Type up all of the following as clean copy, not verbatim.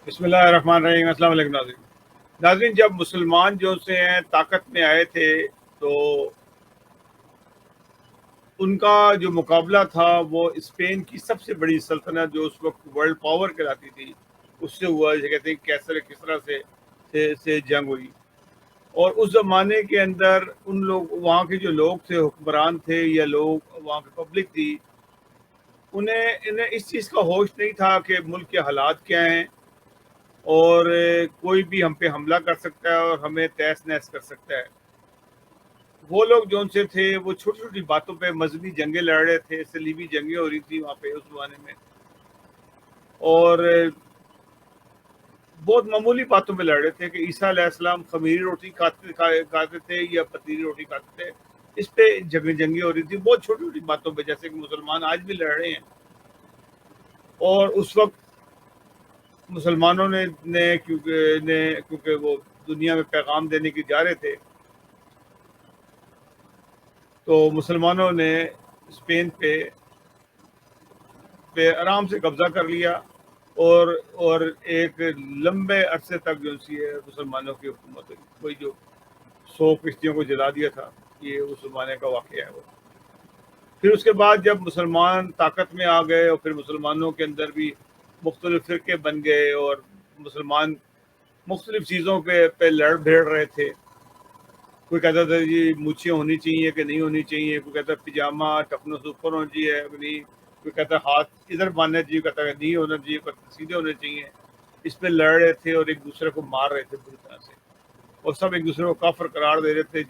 بسم اللہ الرحمن الرحیم۔ السلام علیکم ناظرین، جب مسلمان جو سے ہیں طاقت میں آئے تھے تو ان کا جو مقابلہ تھا وہ اسپین کی سب سے بڑی سلطنت جو اس وقت ورلڈ پاور کہلاتی تھی اس سے ہوا، جسے کہتے ہیں کیسر کسرا سے جنگ ہوئی۔ اور اس زمانے کے اندر ان لوگ وہاں کے جو لوگ تھے، حکمران تھے یا لوگ وہاں کی پبلک تھی، انہیں اس چیز کا ہوش نہیں تھا کہ ملک کے حالات کیا ہیں اور کوئی بھی ہم پہ حملہ کر سکتا ہے اور ہمیں تہس نہس کر سکتا ہے۔ وہ لوگ جو ان سے تھے وہ چھوٹی چھوٹی باتوں پہ مذہبی جنگیں لڑ رہے تھے، صلیبی جنگیں ہو رہی تھی وہاں پہ اس زمانے میں، اور بہت معمولی باتوں پہ لڑ رہے تھے کہ عیسیٰ علیہ السلام خمیری روٹی کھاتے تھے یا پتیلی روٹی کھاتے تھے۔ اس پہ جنگیں ہو رہی تھی بہت چھوٹی چھوٹی باتوں پہ، جیسے کہ مسلمان آج بھی لڑ رہے ہیں۔ اور اس وقت مسلمانوں کیونکہ وہ دنیا میں پیغام دینے کی جا رہے تھے، تو مسلمانوں نے اسپین پہ آرام سے قبضہ کر لیا، اور ایک لمبے عرصے تک جو سی ہے مسلمانوں کی حکومت ہوئی۔ کوئی جو 100 کشتیوں کو جلا دیا تھا، یہ اس زمانے کا واقعہ ہے وہ۔ پھر اس کے بعد جب مسلمان طاقت میں آ گئے اور پھر مسلمانوں کے اندر بھی مختلف فرقے بن گئے، اور مسلمان مختلف چیزوں پہ لڑ بھیڑ رہے تھے۔ کوئی کہتا تھا جی مچھیں ہونی چاہیے کہ نہیں ہونی چاہیے، کوئی کہتا پجامہ ٹخنوں سے اوپر ہونا چاہیے کہ نہیں، کوئی کہتا ہاتھ ادھر باندھنا چاہیے، کہتا کہ نہیں ہونا چاہیے، کہتا سیدھے ہونے چاہیے۔ اس پہ لڑ رہے تھے اور ایک دوسرے کو مار رہے تھے بری طرح سے، اور سب ایک دوسرے کو کافر قرار دے رہے تھے۔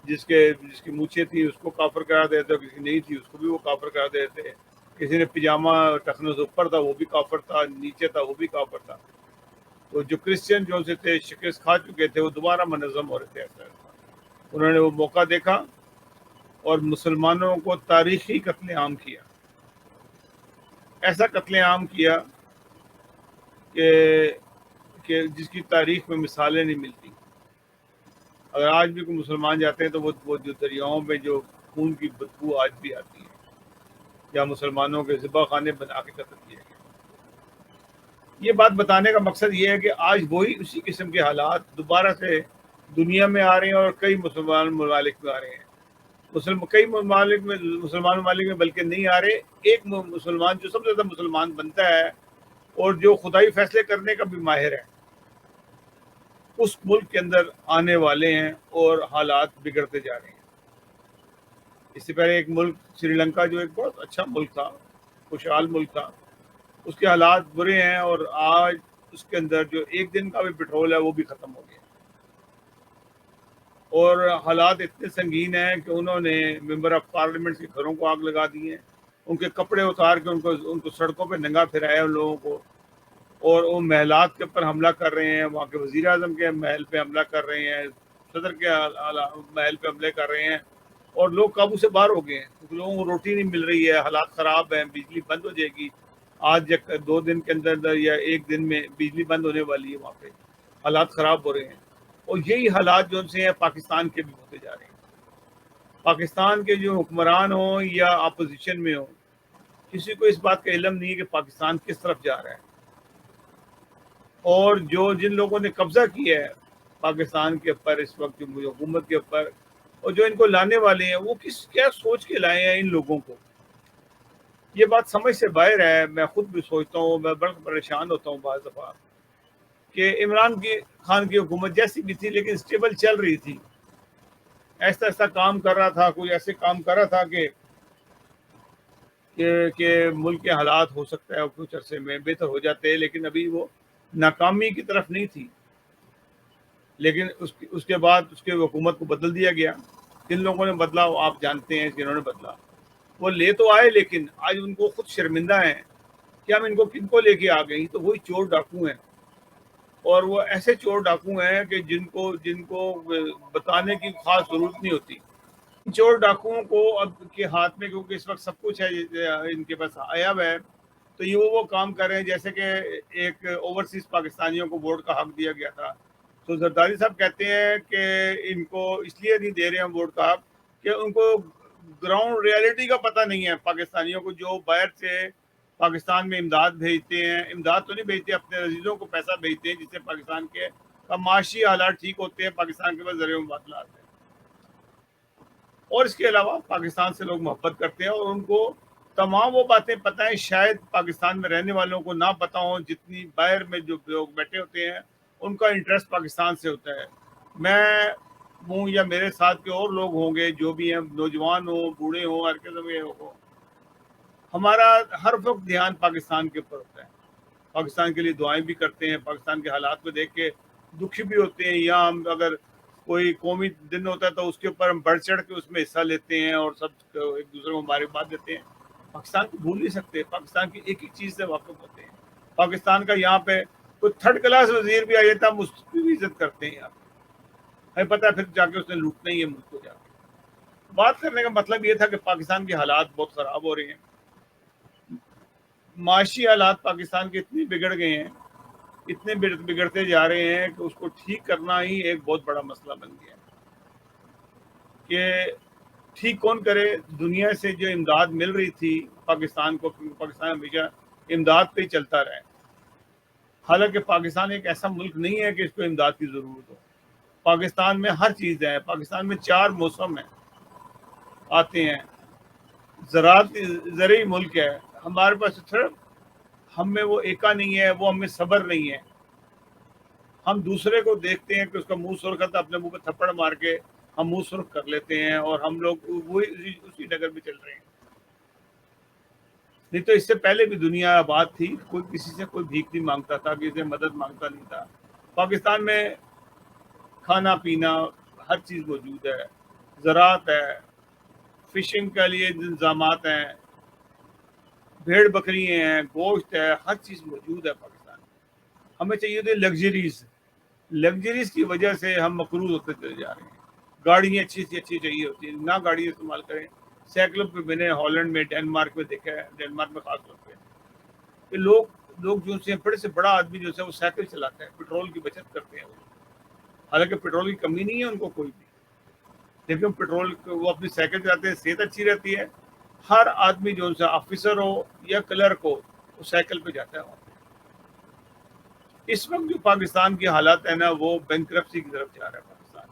جس کی مونچھیں تھی اس کو کافر قرار دے رہے تھے، کسی نہیں تھی اس کو بھی وہ کافر قرار دے رہے تھے۔ کسی نے پجامہ ٹخنوں سے اوپر تھا وہ بھی کافر تھا، نیچے تھا وہ بھی کافر تھا۔ تو جو کرسچن جو سے تھے شکست کھا چکے تھے وہ دوبارہ منظم ہو رہے تھے ایسا۔ انہوں نے وہ موقع دیکھا اور مسلمانوں کو تاریخی قتل عام کیا، ایسا قتل عام کیا کہ جس کی تاریخ میں مثالیں نہیں ملتی۔ اگر آج بھی کوئی مسلمان جاتے ہیں تو وہ جو دریاؤں میں جو خون کی بدبو آج بھی آتی ہے، یا مسلمانوں کے ذبح خانے بنا کے قتل کیے گئے۔ یہ بات بتانے کا مقصد یہ ہے کہ آج وہی اسی قسم کے حالات دوبارہ سے دنیا میں آ رہے ہیں اور کئی مسلمان ممالک میں آ رہے ہیں۔ کئی مسلمان ممالک میں بلکہ نہیں آ رہے۔ ایک مسلمان جو سب سے زیادہ مسلمان بنتا ہے اور جو خدائی فیصلے کرنے کا بھی ماہر ہے، اس ملک کے اندر آنے والے ہیں اور حالات بگڑتے جا رہے ہیں۔ اس سے پہلے ایک ملک سری لنکا جو ایک بہت اچھا ملک تھا، خوشحال ملک تھا، اس کے حالات برے ہیں، اور آج اس کے اندر جو ایک دن کا بھی پٹرول ہے وہ بھی ختم ہو گیا، اور حالات اتنے سنگین ہیں کہ انہوں نے ممبر آف پارلیمنٹ کے گھروں کو آگ لگا دی ہیں، ان کے کپڑے اتار کے ان کو سڑکوں پہ ننگا پھرایا ان لوگوں کو، اور وہ محلات کے اوپر حملہ کر رہے ہیں، وہاں کے وزیر اعظم کے محل پہ حملہ کر رہے ہیں، صدر کے محل پہ حملے کر رہے ہیں، اور لوگ قابو سے باہر ہو گئے ہیں کیونکہ لوگوں کو روٹی نہیں مل رہی ہے، حالات خراب ہیں، بجلی بند ہو جائے گی آج 2 دن کے اندر یا ایک دن میں بجلی بند ہونے والی ہے وہاں پہ، حالات خراب ہو رہے ہیں۔ اور یہی حالات جو سے ہیں پاکستان کے بھی ہوتے جا رہے ہیں۔ پاکستان کے جو حکمران ہوں یا اپوزیشن میں ہوں، کسی کو اس بات کا علم نہیں ہے کہ پاکستان کس طرف جا رہا ہے، اور جن لوگوں نے قبضہ کیا ہے پاکستان کے اوپر اس وقت، جو حکومت کے اوپر، اور جو ان کو لانے والے ہیں، وہ کیا سوچ کے لائے ہیں ان لوگوں کو۔ یہ بات سمجھ سے باہر ہے۔ میں خود بھی سوچتا ہوں، میں بڑا پریشان ہوتا ہوں بعض دفعہ کہ عمران خان کی حکومت جیسی بھی تھی لیکن اسٹیبل چل رہی تھی، ایسا کام کر رہا تھا، کوئی ایسے کام کر رہا تھا کہ ملک کے حالات ہو سکتا ہے کچھ عرصے میں بہتر ہو جاتے ہیں، لیکن ابھی وہ ناکامی کی طرف نہیں تھی۔ لیکن اس کے بعد اس کے حکومت کو بدل دیا گیا۔ کن لوگوں نے بدلا وہ آپ جانتے ہیں، جنہوں نے بدلا وہ لے تو آئے، لیکن آج ان کو خود شرمندہ ہیں کہ ہم ان کو کن کو لے کے آ گئی۔ تو وہی چور ڈاکو ہیں، اور وہ ایسے چور ڈاکو ہیں کہ جن کو بتانے کی خاص ضرورت نہیں ہوتی۔ چور ڈاکوؤں کو اب کے ہاتھ میں کیونکہ اس وقت سب کچھ ہے ان کے پاس آیا ہوا ہے، تو یہ وہ کام کر رہے ہیں جیسے کہ ایک اوورسیز پاکستانیوں کو ووٹ کا حق دیا گیا تھا۔ تو زرداری صاحب کہتے ہیں کہ ان کو اس لیے نہیں دے رہے ہیں ووٹ کا حق کہ ان کو گراؤنڈ ریالٹی کا پتہ نہیں ہے۔ پاکستانیوں کو جو باہر سے پاکستان میں امداد بھیجتے ہیں، امداد تو نہیں بھیجتے، اپنے عزیزوں کو پیسہ بھیجتے ہیں جس سے پاکستان کے کا معاشی حالات ٹھیک ہوتے ہیں، پاکستان کے پاس ذریعہ مبادلات ہیں۔ اور اس کے علاوہ پاکستان سے لوگ محبت کرتے ہیں اور ان کو تمام وہ باتیں پتہ ہیں، شاید پاکستان میں رہنے والوں کو نہ پتہ ہوں، جتنی باہر میں جو لوگ بیٹھے ہوتے ہیں ان کا انٹرسٹ پاکستان سے ہوتا ہے۔ میں ہوں یا میرے ساتھ کے اور لوگ ہوں گے جو بھی ہیں، نوجوان ہوں، بوڑھے ہوں، ہر قسم کے ہوں، ہمارا ہر وقت دھیان پاکستان کے اوپر ہوتا ہے، پاکستان کے لیے دعائیں بھی کرتے ہیں، پاکستان کے حالات کو دیکھ کے دکھی بھی ہوتے ہیں، یا ہم اگر کوئی قومی دن ہوتا ہے تو اس کے اوپر ہم بڑھ چڑھ کے اس میں حصہ لیتے ہیں اور سب ایک دوسرے کو مبارکباد دیتے ہیں۔ پاکستان کو بھول نہیں سکتے، پاکستان کی ایک ایک چیز سے واقف ہوتے ہیں۔ پاکستان کا یہاں پہ کوئی تھرڈ کلاس وزیر بھی آ جاتا ہے، ہم اس کی بھی عزت کرتے ہیں۔ یہاں پہ ہمیں پتہ ہے پھر جا کے اس نے لوٹنا ہی ہے ملک کو۔ جا کے بات کرنے کا مطلب یہ تھا کہ پاکستان کے حالات بہت خراب ہو رہے ہیں، معاشی حالات پاکستان کے اتنے بگڑ گئے ہیں، اتنے بگڑتے جا رہے ہیں کہ اس کو ٹھیک کرنا ہی ایک بہت بڑا مسئلہ بن گیا ہے کہ ٹھیک کون کرے۔ دنیا سے جو امداد مل رہی تھی پاکستان کو، کیونکہ پاکستان ہمیشہ امداد پہ ہی چلتا رہے، حالانکہ پاکستان ایک ایسا ملک نہیں ہے کہ اس کو امداد کی ضرورت ہو۔ پاکستان میں ہر چیز ہے، پاکستان میں 4 موسم ہیں آتے ہیں، زرعی ملک ہے ہمارے پاس، صرف ہم میں وہ ایکا نہیں ہے، وہ ہم میں صبر نہیں ہے۔ ہم دوسرے کو دیکھتے ہیں کہ اس کا منہ سرخ ہے تو اپنے منہ پہ تھپڑ مار کے ہم منہ سرخ کر لیتے ہیں، اور ہم لوگ وہی اسی ڈگر میں چل رہے ہیں۔ نہیں تو اس سے پہلے بھی دنیا آباد تھی، کوئی کسی سے کوئی بھیک نہیں مانگتا تھا، کسی سے مدد مانگتا نہیں تھا۔ پاکستان میں کھانا پینا ہر چیز موجود ہے، زراعت ہے، فشنگ کے لیے انتظامات ہیں، بھیڑ بکری ہیں، گوشت ہے، ہر چیز موجود ہے پاکستان میں۔ ہمیں چاہیے تھے لگژریز کی وجہ سے ہم مقروض ہوتے چلے جا رہے ہیں۔ گاڑیاں اچھی سی اچھی چاہیے ہوتی ہیں، نہ گاڑیاں استعمال کریں۔ سائیکلوں پہ میں نے ہالینڈ میں، ڈینمارک میں دیکھا ہے، ڈینمارک میں خاص طور پہ کہ لوگ جو سے بڑے سے بڑا آدمی جو ہے وہ سائیکل چلاتا ہے، پیٹرول کی بچت کرتے ہیں وہ، حالانکہ پیٹرول کی کمی نہیں ہے ان کو کوئی بھی، لیکن پیٹرول وہ اپنی سائیکل چلاتے ہیں، صحت اچھی رہتی ہے۔ ہر آدمی جو سے آفیسر ہو یا کلرک ہو وہ سائیکل پہ جاتا ہے وہاں پہ۔ اس وقت جو پاکستان کی حالات ہے نا، وہ بینکرپسی کی طرف جا رہا ہے پاکستان،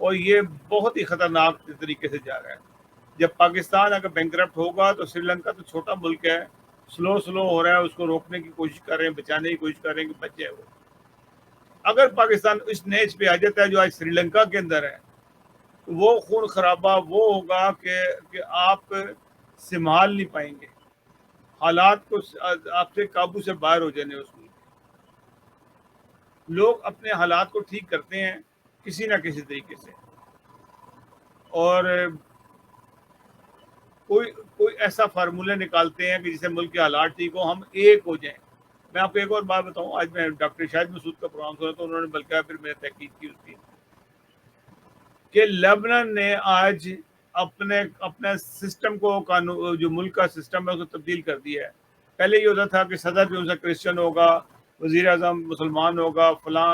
اور یہ بہت ہی خطرناک طریقے سے جا رہا ہے۔ جب پاکستان اگر بینکرپٹ ہوگا تو سری لنکا تو چھوٹا ملک ہے، سلو ہو رہا ہے، اس کو روکنے کی کوشش کر رہے ہیں، بچانے کی کوشش کر رہے ہیں کہ بچے وہ۔ اگر پاکستان اس نیچ پہ آ جاتا ہے جو آج سری لنکا کے اندر ہے، وہ خون خرابہ وہ ہوگا کہ آپ سنبھال نہیں پائیں گے حالات کو، آپ سے قابو سے باہر ہو جانے اس میں۔ لوگ اپنے حالات کو ٹھیک کرتے ہیں کسی نہ کسی طریقے سے، اور کوئی ایسا فارمولہ نکالتے ہیں کہ جسے ملک کے حالات ٹھیک ہو، ہم ایک ہو جائیں۔ میں آپ کو ایک اور بات بتاؤں، آج میں ڈاکٹر شاہد مسعود کا پروگرام سنا تو انہوں نے بلکہ پھر میں تحقیق کی اس کی کہ لبنان نے آج اپنے سسٹم کو، جو ملک کا سسٹم ہے اس کو تبدیل کر دیا ہے۔ پہلے یہ ہوتا تھا کہ صدر جو ہے کرسچن ہوگا، وزیر اعظم مسلمان ہوگا، فلاں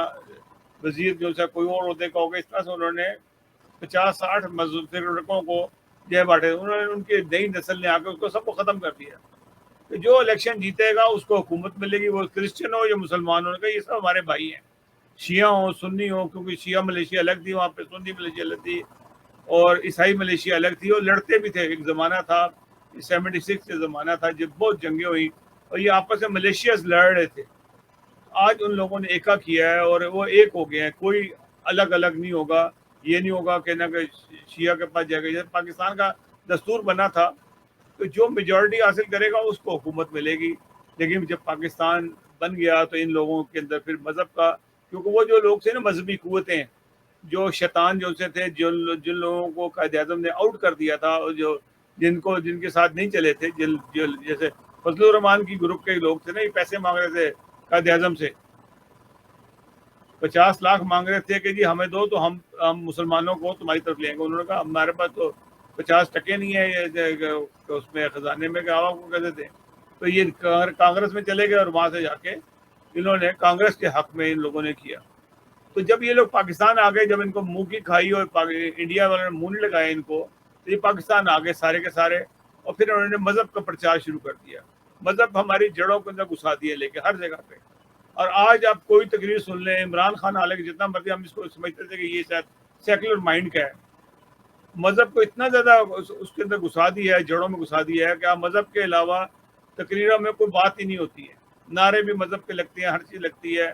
وزیر جو ہے کوئی اور عہدے کا ہوگا، اس طرح سے انہوں نے 50-60 فرقوں کو جو بانٹے۔ انہوں نے ان کی نئی نسل نے آ کے اس کو سب کو ختم کر دیا کہ جو الیکشن جیتے گا اس کو حکومت ملے گی، وہ کرسچن ہو یا مسلمان ہو، یہ سب ہمارے بھائی ہیں، شیعہ ہوں سنی ہوں، کیونکہ شیعہ ملیشیا الگ تھی وہاں پہ، سنی ملیشیا الگ تھی، اور عیسائی ملیشیا الگ تھی، اور لڑتے بھی تھے۔ ایک زمانہ تھا 76 کا زمانہ تھا جب بہت جنگیں ہوئی اور یہ آپس میں ملیشیاز لڑ رہے تھے۔ آج ان لوگوں نے ایکا کیا ہے اور وہ ایک ہو گئے ہیں، کوئی الگ الگ نہیں ہوگا۔ یہ نہیں ہوگا کہ نہ کہ شیعہ کے پاس جائے گا، جیسے پاکستان کا دستور بنا تھا کہ جو میجورٹی حاصل کرے گا اس کو حکومت ملے گی، لیکن جب پاکستان بن گیا تو ان لوگوں کے اندر پھر مذہب کا، کیونکہ وہ جو لوگ تھے نا مذہبی قوتیں، جو شیطان جو سے تھے، جن لوگوں کو قائد اعظم نے آؤٹ کر دیا تھا، اور جن کے ساتھ نہیں چلے تھے، جیسے فضل الرحمان کی گروپ کے لوگ تھے نا، یہ پیسے مانگ رہے تھے قائد اعظم سے، 50 لاکھ مانگ رہے تھے کہ جی ہمیں دو تو ہم مسلمانوں کو تمہاری طرف لیں گے۔ انہوں نے کہا ہمارے پاس تو 50 ٹکے نہیں ہے اس میں خزانے میں کہ عوام کو کیسے دیں۔ تو یہ کانگریس میں چلے گئے اور وہاں سے جا کے انہوں نے کانگریس کے حق میں ان لوگوں نے کیا۔ تو جب یہ لوگ پاکستان آ گئے، جب ان کو منہ کی کھائی اور انڈیا والوں نے منہ نہیں لگایا ان کو، تو یہ پاکستان آ گئے سارے کے سارے، اور پھر انہوں نے مذہب کا پرچار شروع کر دیا۔ مذہب ہماری جڑوں کے اندر گھسا دیے لے کے ہر جگہ پہ. اور آج آپ کوئی تقریر سن لیں، عمران خان حالانکہ جتنا مرضی ہم اس کو سمجھتے تھے کہ یہ شاید سیکولر مائنڈ کا ہے، مذہب کو اتنا زیادہ اس کے اندر گھسا دیا ہے، جڑوں میں گھسا دیا ہے کہ آپ مذہب کے علاوہ تقریروں میں کوئی بات ہی نہیں ہوتی ہے. نعرے بھی مذہب کے لگتے ہیں، ہر چیز لگتی ہے.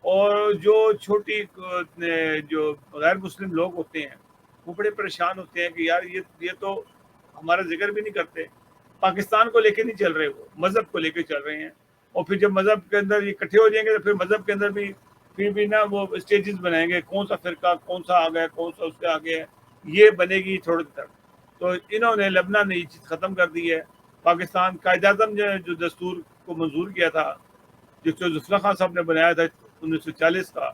اور جو چھوٹی جو غیر مسلم لوگ ہوتے ہیں وہ بڑے پریشان ہوتے ہیں کہ یار یہ تو ہمارا ذکر بھی نہیں کرتے. پاکستان کو لے کے نہیں چل رہے، وہ مذہب کو لے کے چل رہے ہیں. اور پھر جب مذہب کے اندر یہ اکٹھے ہو جائیں گے تو پھر مذہب کے اندر بھی پھر بھی نا وہ اسٹیجز بنائیں گے، کون سا فرقہ کون سا آگے ہے، کون سا اس کے آگے ہے، یہ بنے گی تھوڑی تک. تو انہوں نے لبنان نے یہ چیز ختم کر دی ہے. پاکستان قائد اعظم نے جو دستور کو منظور کیا تھا، جس کو ظفر خان صاحب نے بنایا تھا 1940 کا،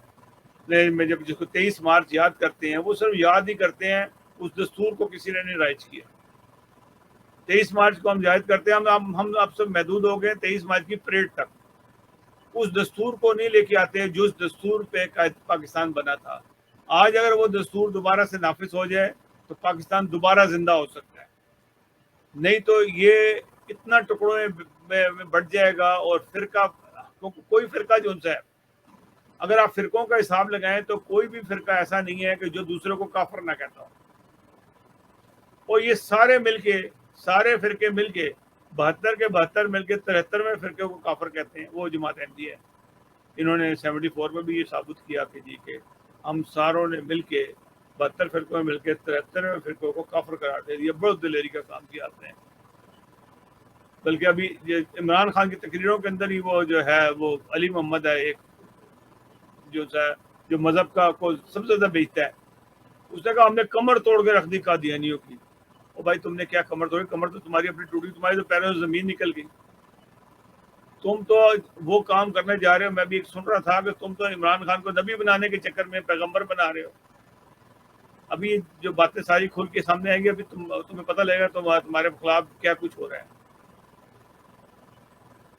میں جب جس کو 23 مارچ یاد کرتے ہیں، وہ صرف یاد ہی کرتے ہیں، اس دستور کو کسی نے نہیں رائج کیا. 23 مارچ کو ہم یاد کرتے ہیں، ہم اب سب محدود ہو گئے 23 مارچ کی پریڈ تک. اس دستور کو نہیں لے کے آتے جو اس دستور پہ پاکستان بنا تھا. آج اگر وہ دستور دوبارہ سے نافذ ہو جائے تو پاکستان دوبارہ زندہ ہو سکتا ہے، نہیں تو یہ اتنا ٹکڑوں میں بٹ جائے گا. اور فرقہ، کوئی فرقہ جو ان سے ہے، اگر آپ فرقوں کا حساب لگائیں تو کوئی بھی فرقہ ایسا نہیں ہے کہ جو دوسروں کو کافر نہ کہتا ہو. اور یہ سارے مل کے، سارے فرقے مل کے 72 کے 72 مل کے 73ویں فرقے کو کافر کہتے ہیں. وہ جماعت احمدیہ ہے. انہوں نے 74 میں بھی یہ ثابت کیا کہ جی کہ ہم ساروں نے مل کے 72 فرقوں میں مل کے 73ویں فرقوں کو کافر قرار دے دیا. بہت دلیری کا کام کیا آپ نے. بلکہ ابھی یہ عمران خان کی تقریروں کے اندر ہی وہ جو ہے وہ علی محمد ہے ایک جو مذہب کا کو سب سے زیادہ بیچتا ہے، اس نے کہا ہم نے کمر توڑ کے رکھ دی قادیانیوں کی. او بھائی تم نے کیا کمر توڑی؟ کمر تو تمہاری اپنی ٹوٹی، تمہاری تو پیروں سے زمین نکل گئی. تم تو وہ کام کرنے جا رہے ہو. میں بھی ایک سن رہا تھا کہ تم تو عمران خان کو نبی بنانے کے چکر میں پیغمبر بنا رہے ہو. ابھی جو باتیں ساری کھل کے سامنے آئیں گی، ابھی تمہیں پتہ لگے گا تمہارے خلاف کیا کچھ ہو رہا ہے.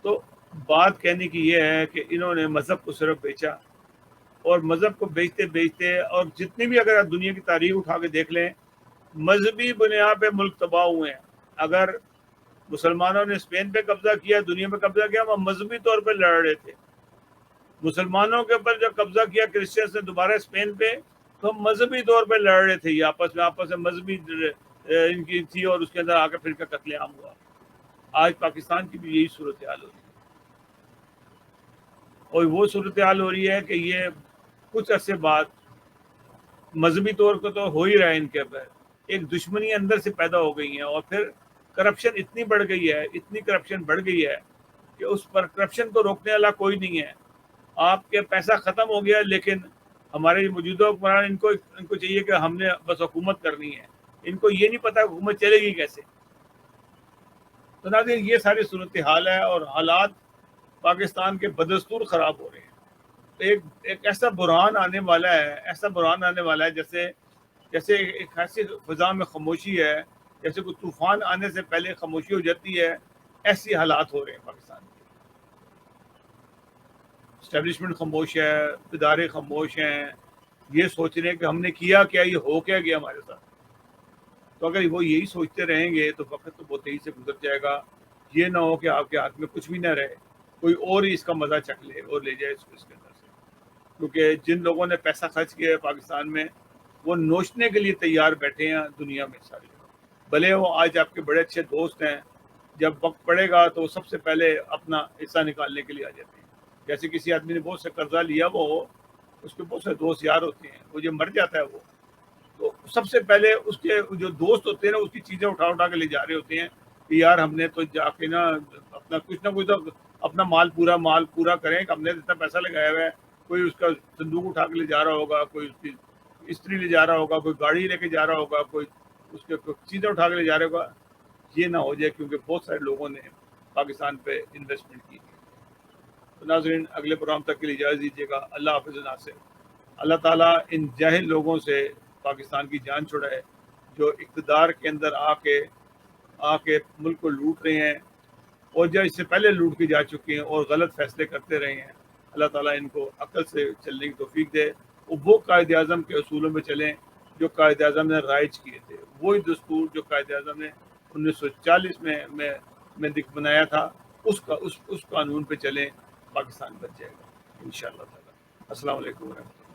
تو بات کہنے کی یہ ہے کہ انہوں نے مذہب کو صرف بیچا، اور مذہب کو بیچتے بیچتے، اور جتنی بھی اگر آپ دنیا کی تاریخ اٹھا کے دیکھ لیں، مذہبی بنیاد پہ ملک تباہ ہوئے ہیں. اگر مسلمانوں نے اسپین پہ قبضہ کیا، دنیا پہ قبضہ کیا، وہ مذہبی طور پہ لڑ رہے تھے. مسلمانوں کے اوپر جب قبضہ کیا کرسچنس نے دوبارہ اسپین پہ، تو ہم مذہبی طور پہ لڑ رہے تھے. یہ آپس میں مذہبی ان کی تھی، اور اس کے اندر آ کے پھر کا قتل عام ہوا. آج پاکستان کی بھی یہی صورتحال ہو رہی ہے. اور وہ صورتحال ہو رہی ہے کہ یہ کچھ عرصے بعد مذہبی طور پر تو ہو ہی رہا ہے، ان کے اوپر ایک دشمنی اندر سے پیدا ہو گئی ہیں. اور پھر کرپشن اتنی بڑھ گئی ہے، اتنی کرپشن بڑھ گئی ہے کہ اس پر کرپشن کو روکنے والا کوئی نہیں ہے. آپ کے پیسہ ختم ہو گیا، لیکن ہمارے موجودہ حکمران ان کو چاہیے کہ ہم نے بس حکومت کرنی ہے. ان کو یہ نہیں پتا حکومت چلے گی کیسے. تو ناظرین یہ ساری صورتحال ہے، اور حالات پاکستان کے بدستور خراب ہو رہے ہیں. ایک ایسا بحران آنے والا ہے، ایسا بحران آنے والا ہے جیسے ایک ایسی فضا میں خاموشی ہے، جیسے کوئی طوفان آنے سے پہلے خاموشی ہو جاتی ہے. ایسی حالات ہو رہے ہیں پاکستان کے. اسٹیبلشمنٹ خاموش ہے، ادارے خاموش ہیں، یہ سوچ رہے ہیں کہ ہم نے کیا کیا، یہ ہو کیا گیا ہمارے ساتھ. تو اگر وہ یہی سوچتے رہیں گے تو وقت تو بہت تیزی سے گزر جائے گا. یہ نہ ہو کہ آپ کے ہاتھ میں کچھ بھی نہ رہے، کوئی اور ہی اس کا مزہ چکھ لے اور لے جائے اس کو اس کے اندر سے. کیونکہ جن لوگوں نے پیسہ خرچ کیا ہے پاکستان میں، وہ نوچنے کے لیے تیار بیٹھے ہیں دنیا میں ساری جگہ. بھلے وہ آج آپ کے بڑے اچھے دوست ہیں، جب وقت پڑے گا تو وہ سب سے پہلے اپنا حصہ نکالنے کے لیے آ جاتے ہیں. جیسے کسی آدمی نے بہت سے قرضہ لیا، وہ اس کے بہت سے دوست یار ہوتے ہیں، وہ جب مر جاتا ہے وہ تو سب سے پہلے اس کے جو دوست ہوتے ہیں نا، اس کی چیزیں اٹھا کے لے جا رہے ہوتے ہیں کہ یار ہم نے تو جا کے نا اپنا کچھ نہ کچھ تو اپنا مال پورا کریں کہ ہم نے اتنا پیسہ لگایا ہوا ہے. کوئی اس کا صندوق اٹھا کے لے جا رہا ہوگا، کوئی اس کی استری لے جا رہا ہوگا، کوئی گاڑی لے کے جا رہا ہوگا، کوئی اس کے چیزیں اٹھا کے لے جا رہا ہوگا. یہ نہ ہو جائے، کیونکہ بہت سارے لوگوں نے پاکستان پہ انویسٹمنٹ کی. تو ناظرین اگلے پروگرام تک کے لیے اجازت دیجیے گا. اللہ حافظ ناصر. اللہ تعالیٰ ان جاہل لوگوں سے پاکستان کی جان چھڑائے، جو اقتدار کے اندر آ کے ملک کو لوٹ رہے ہیں، اور جو اس سے پہلے لوٹ کے جا چکے ہیں اور غلط فیصلے کرتے رہے ہیں. اللہ تعالیٰ ان کو عقل سے چلنے کی توفیق دے، اور وہ قائد اعظم کے اصولوں میں چلیں جو قائد اعظم نے رائج کیے تھے. وہی دستور جو قائد اعظم نے 1940 میں بنایا تھا، اس قانون پہ چلیں، پاکستان بچ جائے گا انشاءاللہ تعالی۔ السلام علیکم ورحمۃ اللہ۔